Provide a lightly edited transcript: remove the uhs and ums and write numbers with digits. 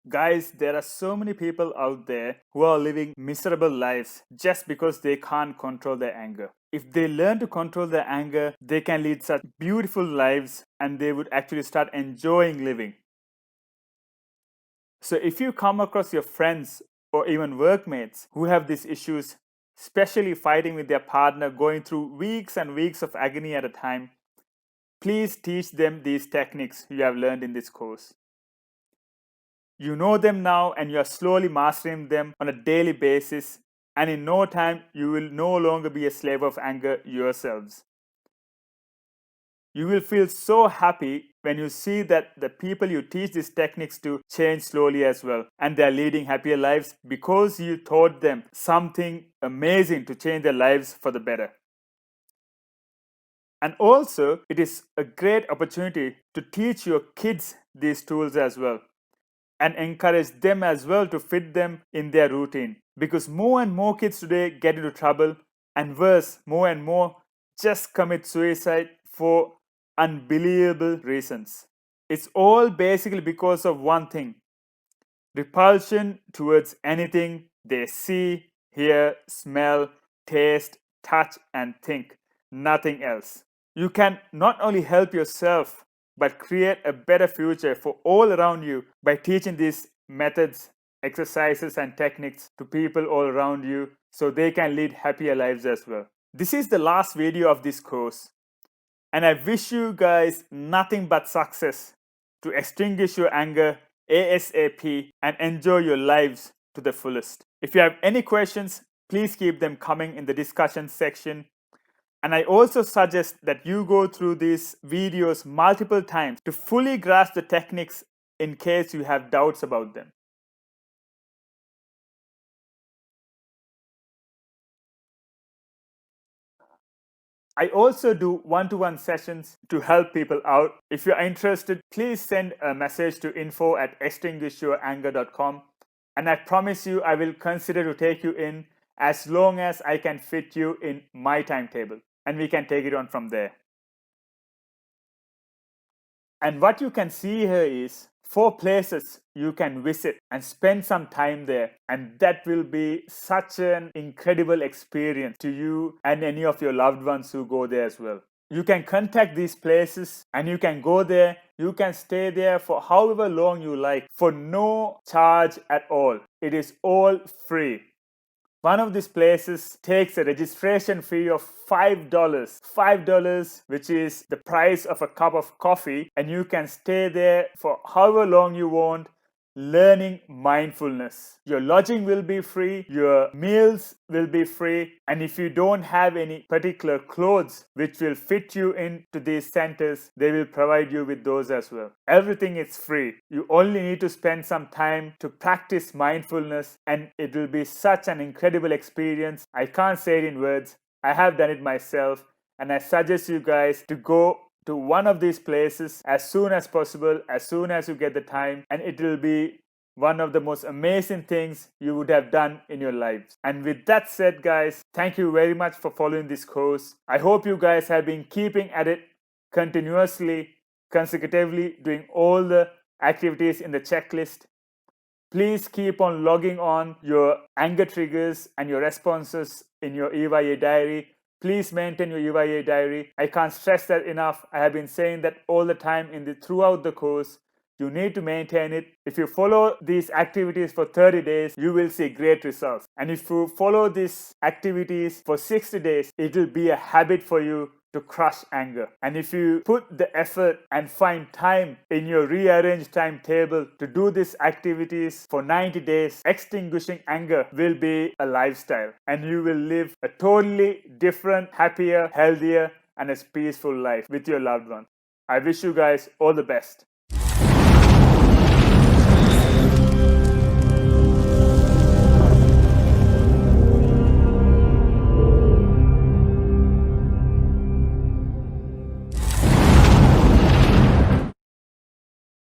Guys, there are so many people out there who are living miserable lives just because they can't control their anger. If they learn to control their anger, they can lead such beautiful lives and they would actually start enjoying living. So, if you come across your friends or even workmates who have these issues, especially fighting with their partner, going through weeks and weeks of agony at a time, please teach them these techniques you have learned in this course. You know them now and you are slowly mastering them on a daily basis, and in no time you will no longer be a slave of anger yourselves. You will feel so happy when you see that the people you teach these techniques to change slowly as well, and they are leading happier lives because you taught them something amazing to change their lives for the better. And also, it is a great opportunity to teach your kids these tools as well and encourage them as well to fit them in their routine, because more and more kids today get into trouble, and worse, more and more just commit suicide for unbelievable reasons. It's all basically because of one thing: repulsion towards anything they see, hear, smell, taste, touch, and think. Nothing else. You can not only help yourself but create a better future for all around you by teaching these methods, exercises, and techniques to people all around you so they can lead happier lives as well. This is the last video of this course, and I wish you guys nothing but success to extinguish your anger ASAP and enjoy your lives to the fullest. If you have any questions, please keep them coming in the discussion section. And I also suggest that you go through these videos multiple times to fully grasp the techniques in case you have doubts about them. I also do one-to-one sessions to help people out. If you're interested, please send a message to info@extinguishyouраnger.com, and I promise you I will consider to take you in as long as I can fit you in my timetable, and we can take it on from there. And what you can see here is 4 places you can visit and spend some time there, and that will be such an incredible experience to you and any of your loved ones who go there as well. You can contact these places and you can go there. You can stay there for however long you like for no charge at all. It is all free. One of these places takes a registration fee of $5, which is the price of a cup of coffee, and you can stay there for however long you want, learning mindfulness. Your lodging will be free, your meals will be free, and if you don't have any particular clothes which will fit you into these centers, they will provide you with those as well. Everything is free. You only need to spend some time to practice mindfulness, and it will be such an incredible experience. I can't say it in words. I have done it myself, and I suggest you guys to go to one of these places as soon as possible, as soon as you get the time, and it will be one of the most amazing things you would have done in your lives. And with that said, guys, thank you very much for following this course. I hope you guys have been keeping at it continuously, consecutively, doing all the activities in the checklist. Please keep on logging on your anger triggers and your responses in your EYA diary. Please maintain your EYA diary. I can't stress that enough. I have been saying that all the time throughout the course. You need to maintain it. If you follow these activities for 30 days, you will see great results. And if you follow these activities for 60 days, it will be a habit for you to crush anger. And if you put the effort and find time in your rearranged timetable to do these activities for 90 days, extinguishing anger will be a lifestyle, and you will live a totally different, happier, healthier, and a peaceful life with your loved ones. I wish you guys all the best.